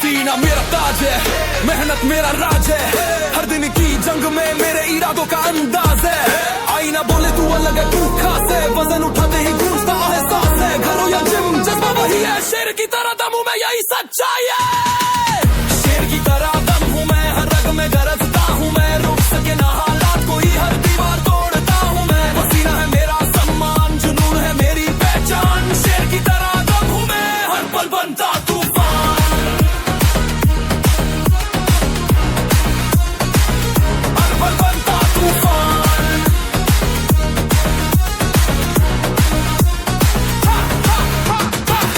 जीना मेरा ताज है, मेहनत मेरा राज है, हर दिन की जंग में मेरे इरादों का अंदाज है। आईना बोले तू अलग है तू खास है, वजन उठाते ही गूंजता एहसास है। घर हो या जिम जज्बा वही है, शेर की तरह दम हूं मैं यही सच्चाई है। शेर की तरह दम हूं मैं, हर रग में गरजता हूं मैं, रोक सके ना हालात कोई, हर दीवार तोड़ता हूं मैं। पसीना है मेरा सम्मान, जुनून है मेरी पहचान, शेर की तरह दम हूं मैं, हर पल बनता तूफान, हर पल बनता तूफान।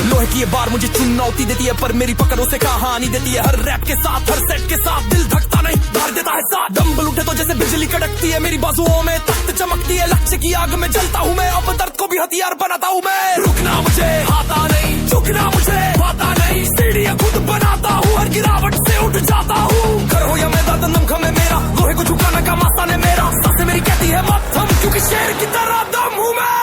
लोहे की ये बार मुझे चुनौती देती है, पर मेरी पकड़ों से कहानी देती है। हर रैप के साथ, हर सेट के साथ दिल धड़कता नहीं, धार देता है साथ। डंबल उठे तो जैसे बिजली कड़कती है, मेरी बाजुओं में तख्त चमकती है। लक्ष्य की आग में जलता हूँ मैं, अब दर्द को भी हथियार बनाता हूँ मैं। रुकना मुझे आता नहीं, झुकना मुझे आता नहीं, सीढ़ियां खुद बनाता हूँ, हर गिरावट से उठ जाता हूँ। घर हो या मैदान दमखम है मेरा, लोहे को झुकाना का आसान है मेरा। सांसें मेरी कहती है मत थम, क्योंकि शेर की तरह दम हूँ मैं,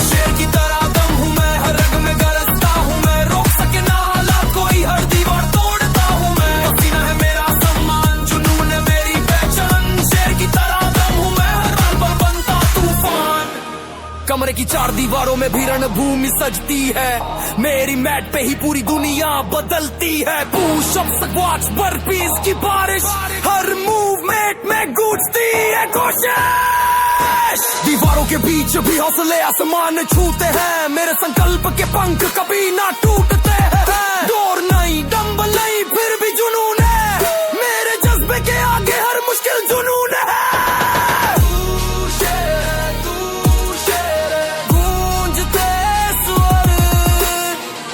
शेर की तरह दम हूँ मैं, हर रग में गरजता हूँ मैं, रोक सके ना हालात कोई, हर दीवार तोड़ता हूँ मैं। पसीना है मेरा सम्मान, जुनून है मेरी पहचान, शेर की तरह दम हूँ मैं, हर पल बनता तूफान। कमरे की चार दीवारों में भी रणभूमि सजती है, मेरी मैट पे ही पूरी दुनिया बदलती है। पुशअप, स्क्वाट्स, बर्पीज की बारिश, हर मूवमेंट में गूंजती है कोशिश। दीवारों के बीच भी हौसले आसमान छूते हैं, मेरे संकल्प के पंख कभी ना टूटते हैं। डोर नहीं, डंबल नहीं, फिर भी जुनून है, मेरे जज्बे के आगे हर मुश्किल जुनून है। गूंजते स्वर,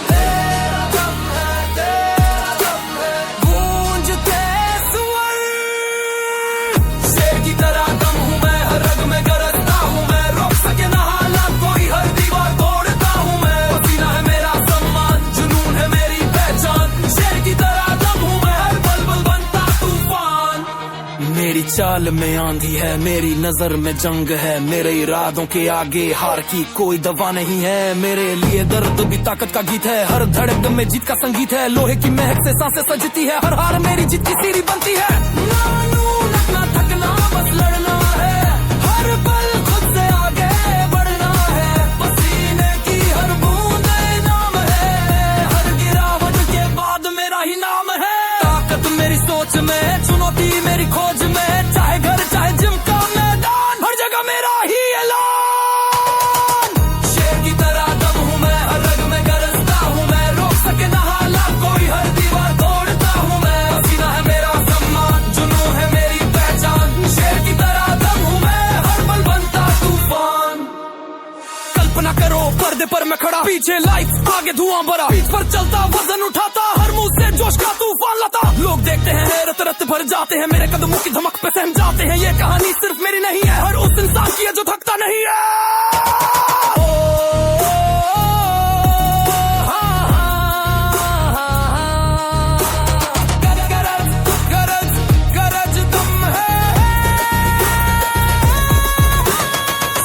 तेरा दम है, तेरा दम है, गूंजते स्वर। शेर की तरह दम हूं मैं, हर रग में गरजता हूं मैं, रोक सके ना हालात कोई, हर दीवार तोड़ता हूं मैं। पसीना है मेरा सम्मान, जुनून है मेरी पहचान, शेर की तरह दम हूं मैं, हर पल पल बनता तूफान। मेरी चाल में आंधी है, मेरी नजर में जंग है, मेरे इरादों के आगे हार की कोई दवा नहीं है। मेरे लिए दर्द भी ताकत का गीत है, हर धड़कन में जीत का संगीत है। लोहे की महक से सांसें सजती है, हर हार मेरी जीत की सीढ़ी बनती है। ना थकना, बस लड़ना है, हर पल खुद से आगे बढ़ना है। पसीने की हर बूंद इनाम है, हर गिरावट के बाद मेरा ही नाम है। ताकत मेरी सोच में, चुनौती मेरी खोज में, चाहे घर चाहे जिम का मैदान, हर जगह मेरा ही ऐलान। शेर की तरह दम हूँ मैं, हर रग में गरजता हूँ मैं, रोक सके ना हालात कोई, हर दीवार तोड़ता हूँ मैं। पसीना है मेरा सम्मान, जुनून है मेरी पहचान, शेर की तरह दम हूँ मैं, हर पल बनता तूफान। कल्पना करो पर्दे पर मैं खड़ा, पीछे लाइफ आगे धुआं भरा, पीठ पर चलता वजन उठाता, हर मुंह से जोश का तूफान लाता। लोग देखते हैं हैरत रत भर जाते हैं, मेरे कदमों की धमक पे सहम जाते हैं। ये कहानी सिर्फ मेरी नहीं है, हर उस इंसान की है जो थकता नहीं है।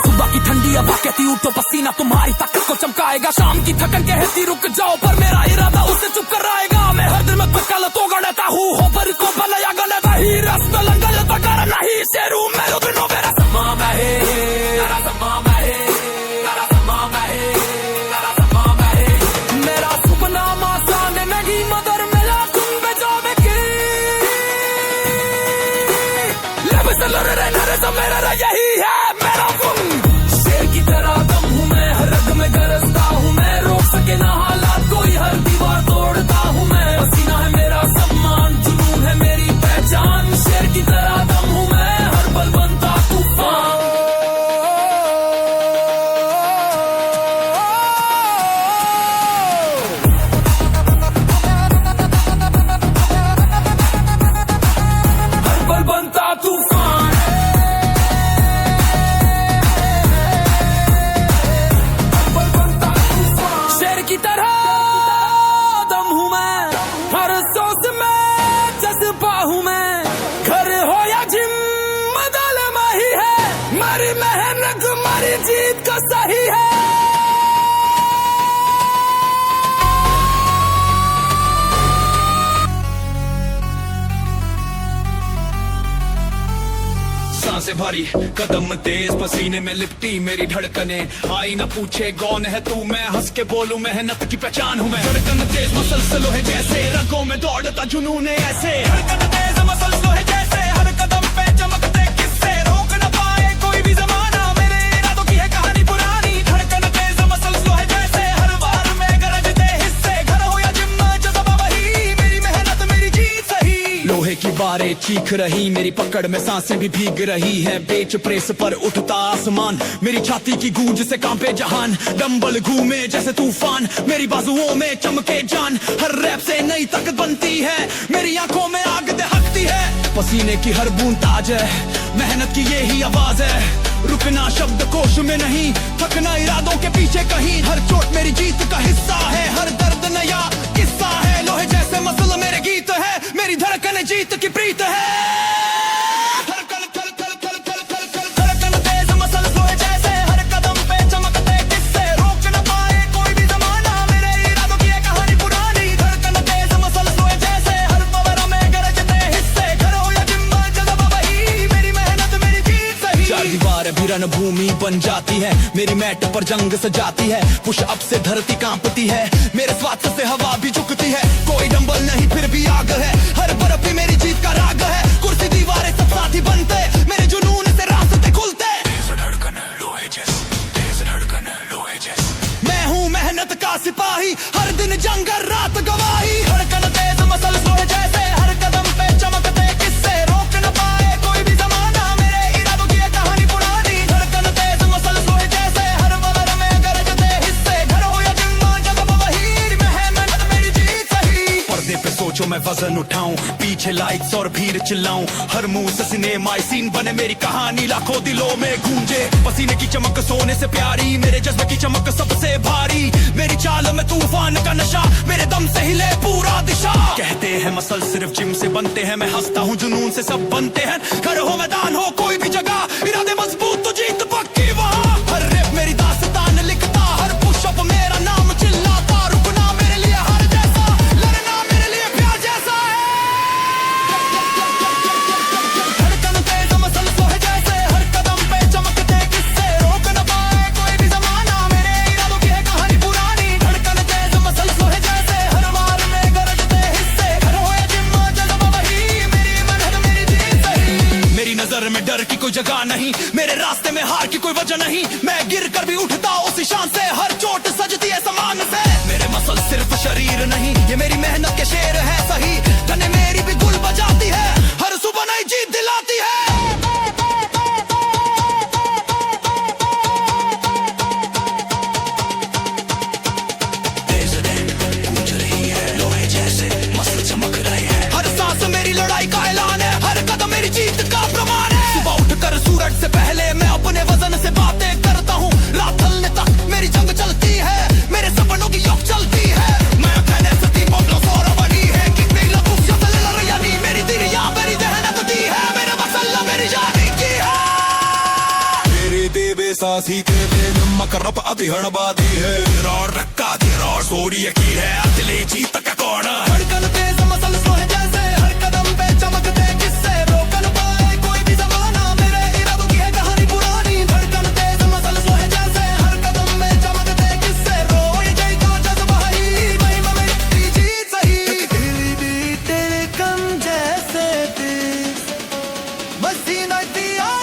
सुबह की ठंडी हवा कहती उठो, पसीना तुम्हारी ताकत को चमकाएगा। शाम की थकन कहती रुक जाओ, पर मेरा इरादा उसे चुप कराएगा। मैं हर दिन में पक्का तो गढ़ता हूँ, हो पर को भला गलत ही रास्ता लंगल तो कर नहीं। शेरू मेरो दिनों मेरा समा बहे, मेरा समा बहे, मेरा समा बहे, मेरा समा बहे। मेरा सुपना मासान नहीं मगर मिला तुम बेजाबे की, लब से लड़ रहे नरे तो मेरा यही है मेरा गुम। शेर की तरह दम हूँ मैं, हर रग में गरजता हूँ मैं, रोक सके ना हालात कोई, हर दीवार तोड़ता हूँ मैं। पसीना है मेरा सम्मान, जुनून है मेरी पहचान, शेर की तरह दम हूँ मैं, हर पल बनता तूफान। हर पल बनता तूफान। भरी, कदम तेज पसीने में लिपटी मेरी धड़कने। आई न पूछे कौन है तू, मैं हंस के बोलूं मेहनत की पहचान हूँ मैं। धड़कन तेज मसलसल है जैसे रगों में दौड़ता जुनून है ऐसे। धड़कन तेज मसलसल है जैसे हर कदम पे चमकते किस्से, रोक न पाए कोई भी जमाना मेरे इरादों की है कहानी पुरानी। धड़कन तेज मसलसल है जैसे हर बार में गरजते हिस्से, घर हो या जिम जज्बा वही, मेरी मेहनत मेरी जीत सही। लोहे की बारें चीख रही, मेरी पकड़ में सांसें भी भीग रही है। बेच प्रेस पर उठता आसमान, मेरी छाती की गूंज से कांपे जहान। डंबल घूमे जैसे तूफान, मेरी बाजुओं में चमके जान। हर रैप से नई ताकत बनती है, मेरी आंखों में आग दहकती है। पसीने की हर बूंद ताज है, मेहनत की यही आवाज है। रुकना शब्द कोश में नहीं, थकना इरादों के पीछे कहीं। हर चोट मेरी जीत का हिस्सा है, हर दर्द नया किस्सा है। लोहे जैसे मसल मेरे गीत है, मेरी धड़कन जीत की प्रीत है। धड़कन तेज मसल लोहे जैसे हर कदम पे चमकते किस्से, रोक न पाए कोई भी जमाना मेरे इरादों की है कहानी पुरानी। धड़कन तेज मसल लोहे जैसे हर पवर में गरजते हिस्से, घर हो या जिम जज्बा वही, मेरी मेहनत मेरी जीत सही। चार दीवार भी रणभूमि बन जाती है, मेरी मैट पर जंग सजाती है। पुश अप से धरती कांपती है, मेरे स्वास्थ्य से हवा भी झुकती है। कोई डंबल नहीं फिर भी आग है, हर बर्फ भी मेरी जीत का राग है। कुर्सी दीवारें सब साथी बनते, मेरे जुनून से रास्ते खुलते। तेज धड़कन लोहे जैसे, तेज धड़कन लोहे जैसे। मैं हूँ मेहनत का सिपाही, हर दिन जंग रात गवाही। धड़कन तेज मसल लोहे जैसे हर कदम पे चमकते किस्से, रोक न पाए कोई भी जमाना मेरे इरादों की है कहानी पुरानी। धड़कन तेज मसल लोहे जैसे हर पवर में गरजते हिस्से, घर हो या जिम जज्बा वही, मेहनत मेरी जीत सही। पर्दे पे सोचो मैं वजन उठाऊं, पीछे लाइट्स और भीड़ चिल्लाऊं। हर मुंह से सिनेमा सीन बने, मेरी कहानी लाखों दिलों में गूंजे। पसीने की चमक सोने से प्यारी, मेरे जज्बे की चमक सबसे भारी। मेरी चाल में तूफान का नशा, मेरे दम से हिले पूरा दिशा। कहते हैं मसल सिर्फ जिम से बनते हैं, मैं हंसता हूँ जुनून से सब बनते हैं। घर हो मैदान हो कोई भी जगह, इरादे मजबूत तो जीत पक्की वहाँ। हर रैप मेरी दास्तान लिखता, हर पुशअप मेरा नाम चिल्लाता। रुकना मेरे लिए हार जैसा, लड़ना मेरे लिए प्यार जैसा है। धड़कन तेज मसल लोहे जैसे हर कदम पे चमकते किस्से, रोक न पाए कोई भी जमाना मेरे इरादों की है कहानी पुरानी। धड़कन तेज मसल लोहे जैसे हर बार में गरजते हिस्से, घर हो या जिम जज्बा वही, मेरी मेहनत मेरी जीत सही। मेरी नजर में डर की कोई जगह नहीं, मेरे रास्ते में हार की कोई वजह नहीं। मैं गिर कर भी उठता उसी शान से, हर चोट सजती है समान से। मेरे मसल सिर्फ शरीर नहीं, ये मेरी मेहनत के शेर है सही। तने मेरी भी गुल बजाती है, हर सुबह नई जीत दिलाती है। हर सांस मेरी लड़ाई का ऐलान है, हर कदम मेरी जीत का प्रमाण है। सुबह उठकर सूरज से पहले मैं अपने वजन से बातें करता हूँ। रात ढलने तक मेरी जंग चलती है, मेरे सपनों की योग चलती है। मैं कहने सती बोलो सोर बनी है, कितनी लगू शतल लड़यानी। मेरी दिरिया मेरी मेहनत दी है, मेरे मसल्ला मेरी जानी की है। मेरी देवे सासी तेरे मकरब अधिहण बादी है। रोड रक्का दी रोड सोड़ी की है, अतले जीत का कौन। धड़कन तेज मसल लोहे जैसे हर कदम पे चमकते किस्से, रोक न पाए कोई भी जमाना मेरे इरादों की है कहानी पुरानी। धड़कन तेज मसल लोहे जैसे हर कदम में चमकते किस्से, रोए जय तो जज्बा ही, महिमा मेरी जीत सही। तेरी भी तेरे कम जैसे तेज मसीना तियारे।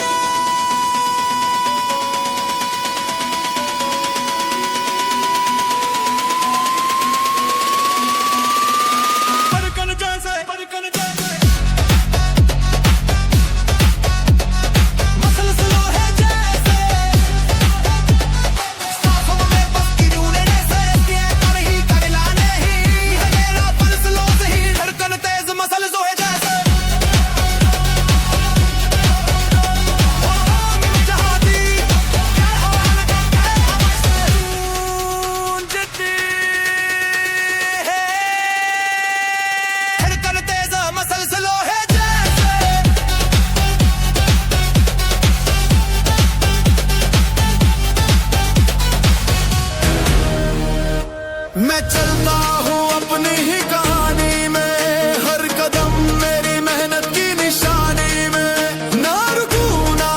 मैं चलता हूँ अपनी ही कहानी में, हर कदम मेरी मेहनत की निशानी में। ना रुकूं ना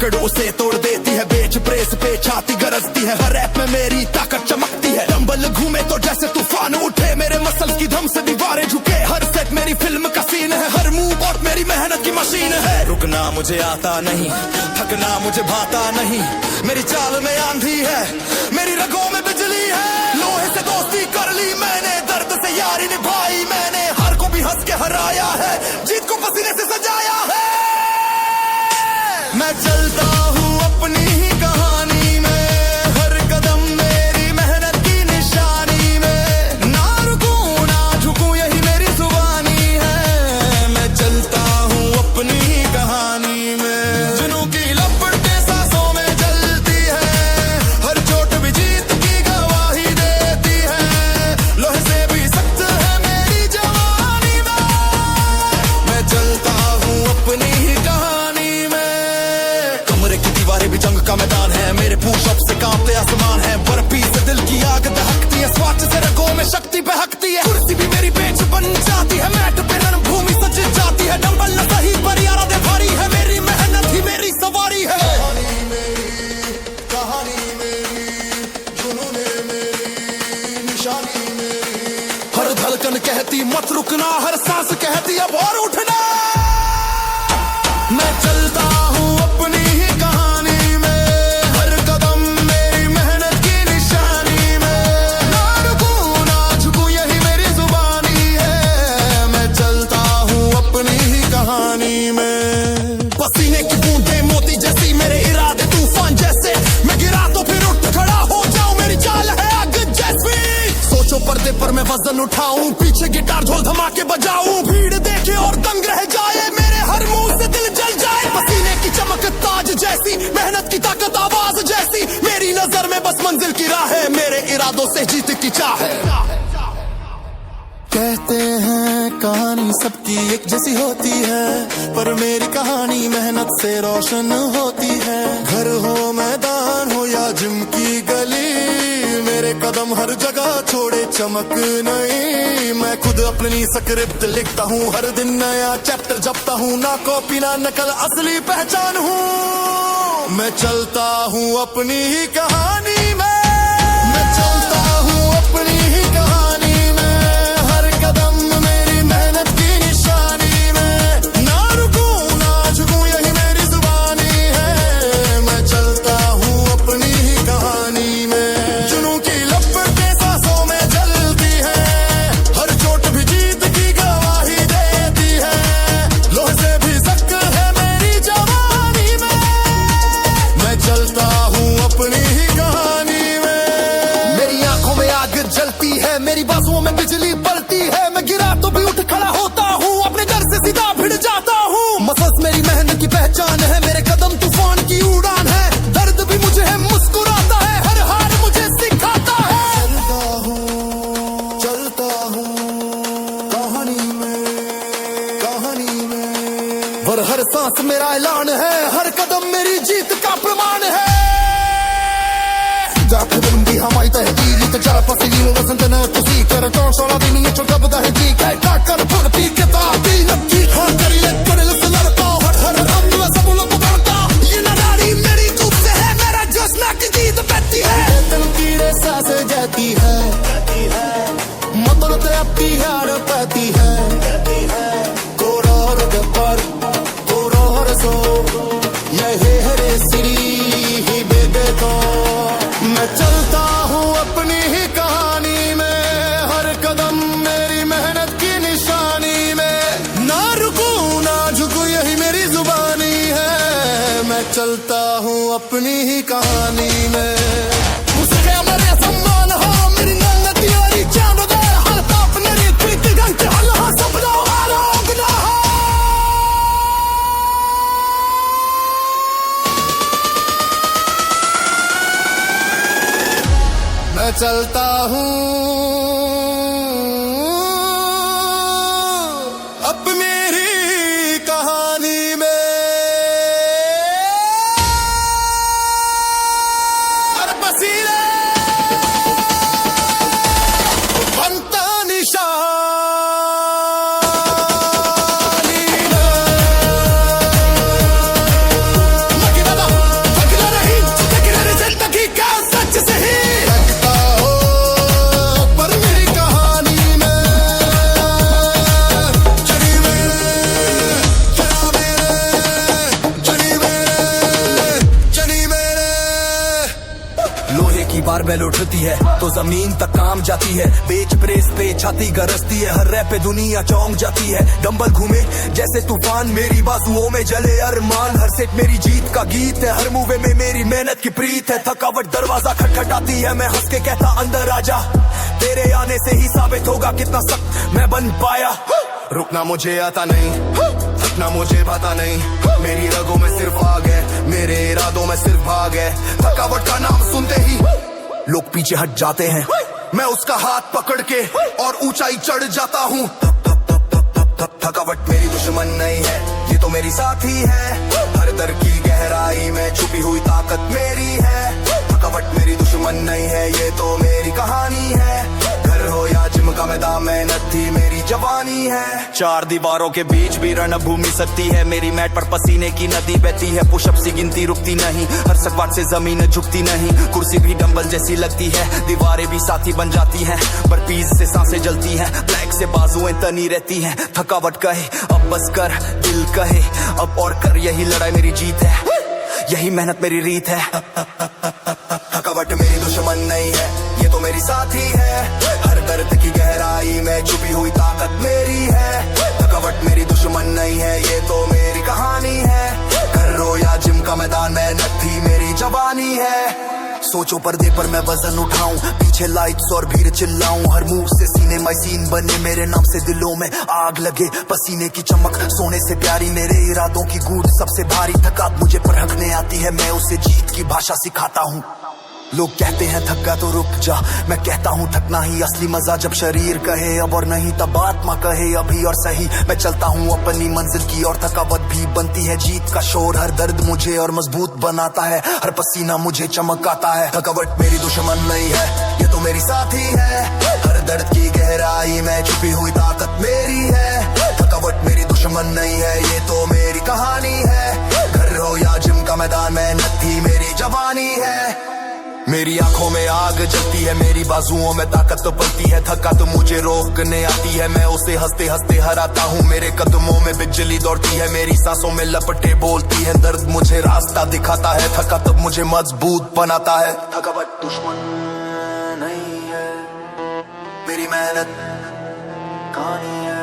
पकड़ उसे तोड़ देती है, बेच प्रेस पे छाती गरजती है, हर रैप में मेरी ताकत चमकती है, डंबल घूमे तो जैसे तूफान उठे, मेरे मसल्स की धम से दीवारें झुके, हर सेट मेरी फिल्म का सीन है, हर मूव बहुत मेरी मेहनत की मशीन है। रुकना मुझे आता नहीं, थकना मुझे भाता नहीं, मेरी चाल में आंधी है, मेरी रगों में बिजली है, लोहे से दोस्ती कर ली मैंने, दर्द से यारी निभाई मैंने, हार को भी हंस के हराया है, जीत को पसीने से सजाया है। मैं चलता हूँ अपनी ही कहानी में, हर कदम मेरी मेहनत की निशानी में, ना रुकूं ना झुकूं यही मेरी जुबानी है। मैं चलता हूँ अपनी ही कहानी में, जुनूं की लपटें सांसों में जलती है, हर चोट भी जीत की गवाही देती है, लोहे से भी सख्त है मेरी जवानी में। मैं चलता हूँ अपनी ही कहानी में, कमरे की दीवारें भी जंग का मैदान है, मेरे पुशअप से कांपते आसमान है, बर्फी से दिल की आग दहकती है, स्वाच से रगों में शक्ति बहकती है, कुर्सी भी मेरी बेंच बन जाती है, मैट पे रणभूमि सज जाती है, डंबल न सही पर यारा दे भारी है, मेरी मेहनत ही मेरी सवारी है। कहानी मेरी, जुनून मेरी, निशानी मेरी, हर धड़कन कहती मत रुकना, हर सांस कहती अब और उठना। मैं चलता हूँ अपनी ही कहानी में, हर कदम मेरी मेहनत की निशानी में, ना रुकूं ना झुकूं यही मेरी जुबानी है। मैं चलता हूँ अपनी ही कहानी में, पसीने की बूंदें मोती जैसी, मेरे इरादे तूफान जैसे, मैं गिरा तो फिर उठ खड़ा हो जाऊं, मेरी चाल है आग जैसी, सोचो पर्दे पर मैं वजन उठाऊं, पीछे गिटार ढोल धमाके बजाऊं, भीड़ देखे और दंग रह जाए, मेरे हर मुंह से दिल जल जाए, पसीने की चमक ताज जैसी, मेहनत की ताकत आवाज जैसी, मेरी नजर में बस मंजिल की राह है, मेरे इरादों से जीत की चाह है। कहते हैं कहानी सबकी एक जैसी होती है, पर मेरी कहानी मेहनत से रोशन होती है, घर हो मैदान हो या जिम की गली, मेरे कदम हर जगह छोड़े चमक नहीं, मैं खुद अपनी स्क्रिप्ट लिखता हूँ, हर दिन नया चैप्टर जपता हूँ, ना कॉपी ना नकल असली पहचान हूँ। मैं चलता हूँ अपनी ही कहानी में, मैं चलता हूँ अपनी ही कहानी में, हर कदम मेरी मेहनत की निशानी में, ना रुकूं ना झुकूं यही मेरी जुबानी है। मैं चलता हूँ अपनी ही कहानी में, जुनूं की लपटें सांसों में जलती है, हर चोट भी जीत की गवाही देती है, लोहे से भी सख्त है मेरी जवानी में। मैं चलता हूँ अपनी ही कहानी में, मेरी आंखों में आग जलती है, मेरी बाजुओं में बिजली पलती है, मैं गिरा तो भी उठ खड़ा होता हूँ, अपने घर से सीधा भिड़ जाता हूँ, मसल्स मेरी मेहनत की पहचान है, मेरे कदम तूफान की उड़ान है, दर्द भी मुझे है मुस्कुराता है, हर हार मुझे सिखाता है। चलता हूँ कहानी में, और हर सांस मेरा ऐलान है, हर कदम मेरी जीत का प्रमाण है। Già mai te digli che già la passeggino da sentene così che non solo di minchio capo da hedi che taccano pure picchetta di notti har le करे लसलर को हर हम दुआ सब लोग पकड़ता ये नारी मेरी धूप से है मेरा जोश की जीत बैठी है तन कीड़े सांस जाती है मतलब ते अपनी यार पाती है कोरोर के पर कोरोर सो ये है सिरी ही बेबे तो मैं चलता हूँ अपनी ही कहानी में, हर कदम मेरी मेहनत की निशानी में, ना रुकूं ना झुकूं यही मेरी जुबानी है। मैं चलता हूँ अपनी ही कहानी में, उसके मेरे सम्मान हो मेरी नन्नती वाली चांद दे हर ताप मेरी प्रीति गंत हल हा सपना आरोग ना हो। मैं चलता हूँ अब मेरी कहानी में, हर पसीने बनता निशानी में। बारबेल उठती है तो जमीन तक काम जाती है, बेच प्रेस पे छाती गरजती है, हर रैप पे दुनिया चौंक जाती है। डंबल घूमे जैसे तूफान, मेरी बाजुओं में जले अरमान, हर सेट मेरी जीत का गीत है, हर मूवे में मेरी मेहनत की प्रीत है। थकावट दरवाजा खटखटाती है, मैं हंस के कहता अंदर आजा, तेरे आने से ही साबित होगा कितना सख्त मैं बन पाया। रुकना मुझे आता नहीं, थकना मुझे पता नहीं, मेरी रगों में सिर्फ आग है, मेरे इरादों में सिर्फ भाग है। थकावट का नाम सुनते ही लोग पीछे हट जाते हैं, मैं उसका हाथ पकड़ के और ऊंचाई चढ़ जाता हूँ। थकावट मेरी दुश्मन नहीं है, ये तो मेरी साथी है, हर दर्द की गहराई में छुपी हुई ताकत मेरी है। थकावट मेरी दुश्मन नहीं है, ये तो मेरी कहानी है, घर हो या जिम का मैदान, मेहनत थी मेरी जवानी है। चार दीवारों के बीच भी रणभूमि सकती है, मेरी मैट पर पसीने की नदी बहती है, पुशअप सी गिनती रुकती नहीं, हर सकवाट से जमीन झुकती नहीं, कुर्सी भी डंबल जैसी लगती है, दीवारें भी साथी बन जाती हैं, बर्फीज से सांसें जलती हैं, ब्लैक से बाजुएं तनी रहती हैं। थकावट कहे अब बस कर, दिल कहे अब और कर, यही लड़ाई मेरी जीत है, यही मेहनत मेरी रीत है। थकावट मेरी दुश्मन नहीं है, ये तो मेरी साथी है, हर दर्द की गहराई में छुपी हुई ताकत मेरी है। थकावट मेरी दुश्मन नहीं है, ये तो मेरी कहानी है, घर हो या जिम का मैदान, मेहनत थी मेरी जवानी है। सोचो पर्दे पर मैं वजन उठाऊं, पीछे लाइट्स और भीड़ चिल्लाऊं, हर मूव से सीने माई सीन बने, मेरे नाम से दिलों में आग लगे, पसीने की चमक सोने से प्यारी, मेरे इरादों की गूंज सबसे भारी। थकावट मुझे परखने आती है, मैं उसे जीत की भाषा सिखाता हूँ। लोग कहते हैं थक गया तो रुक जा, मैं कहता हूँ थकना ही असली मजा, जब शरीर कहे अब और नहीं तब आत्मा कहे अभी और सही। मैं चलता हूँ अपनी मंजिल की और थकावट भी बनती है जीत का शोर, हर दर्द मुझे और मजबूत बनाता है, हर पसीना मुझे चमकाता है। थकावट मेरी दुश्मन नहीं है, ये तो मेरी साथी है, हर दर्द की गहराई में छुपी हुई ताकत मेरी है। थकावट मेरी दुश्मन नहीं है, ये तो मेरी कहानी है, घर हो या जिम का मैदान, मेहनत थी मेरी जवानी है। मेरी आंखों में आग जलती है, मेरी बाजुओं में ताकत तो पलती है, थका तो मुझे रोकने आती है, मैं उसे हंसते हंसते हराता हूँ, मेरे कदमों में बिजली दौड़ती है, मेरी सांसों में लपटे बोलती है, दर्द मुझे रास्ता दिखाता है, थका तब मुझे मजबूत बनाता है। थकावट दुश्मन नहीं है, मेरी मेहनत कहानी है,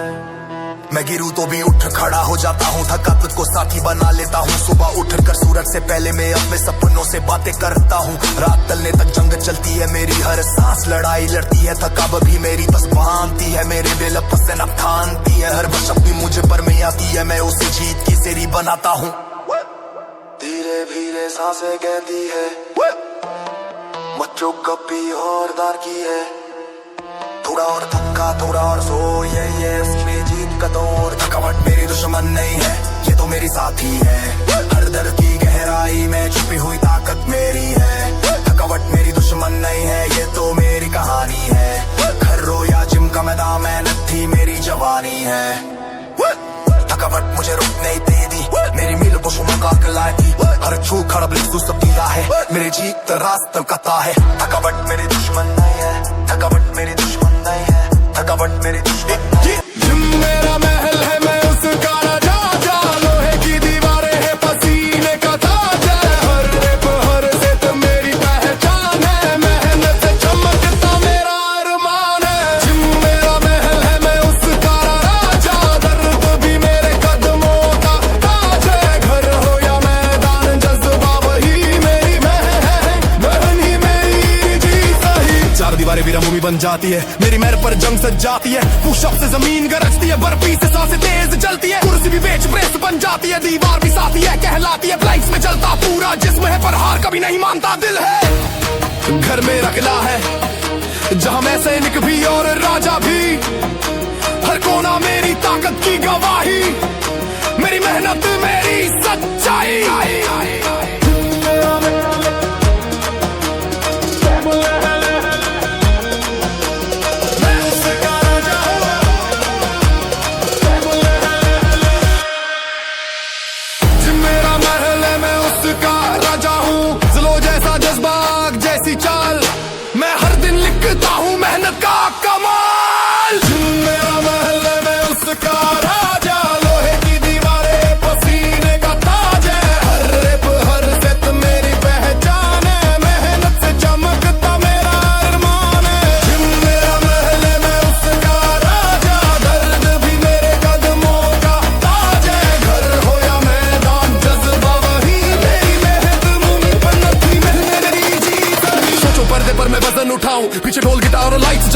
मैं गिरूं तो भी उठ खड़ा हो जाता हूँ, थकावट को साथी बना लेता हूँ, सुबह उठकर सूरज से पहले मैं अपने सपनों से बातें करता हूँ, रात ढलने तक जंग चलती है मेरी, हर सांस लड़ाई लड़ती है, थकावट भी मेरी बस बांधती है, मेरे दिल पसीना ठानती है, हर बशक भी मुझे पर में आती है, मैं उसे जीत की सीढ़ी बनाता हूँ। धीरे धीरे सांसें कहती है, बच्चों कभी और दार की है, थोड़ा और थका थोड़ा और सो, ये उसमें जीत का दौर। थकावट मेरी दुश्मन नहीं है, ये तो मेरी साथी है, हर दर्द की गहराई में छुपी हुई ताकत मेरी है। थकावट मेरी दुश्मन नहीं है, ये तो मेरी कहानी है, घर हो या जिम का मैदान, मेहनत थी मेरी जवानी है। थकावट मुझे रुक नहीं देती, मेरी मील को शुमा लाती, हर छू खड़ा बिल्कुल सब दीदा है, मेरे जीत रास्ता कता है। थकावट मेरी दुश्मन नहीं है, थकावट मेरी दुश्मन नहीं है, थकावट मेरी दुश्मन नहीं है। मेरा महल है मैं उसका राजा, लोहे की दीवारें है पसीने का ताज है, हर रेप हर सेत मेरी पहचान है, मेहनत से चमकता मेरा अरमान है। मेरा महल है मैं उसका राजा, दर्द भी मेरे कदमों का ताज है, घर हो या मैदान जज्बा वही मेरी महन ही मेरी जीत सही। चार दीवारें भी रणभूमि बन जाती है, मेरी महल पर जंग सज जाती है, पुशअप से जमीन गरजती है, बर्फी से सांसें तेज जलती है, कुर्सी भी बेच प्रेस बन जाती है, दीवार भी साथी है कहलाती है, फ्लाइट्स में चलता पूरा जिस्म है पर हार कभी नहीं मानता दिल है। घर मेरा किला है जहां मैं सैनिक भी और राजा भी, हर कोना मेरी ताकत की गवाही, मेरी मेहनत मेरी सच्चाई। जैसी चाल मैं हर दिन लिखता हूँ मेहनत का कमाल, मेरा महल है मैं उसका दिखाऊं, पीछे ढोल गिटार और लाइट्स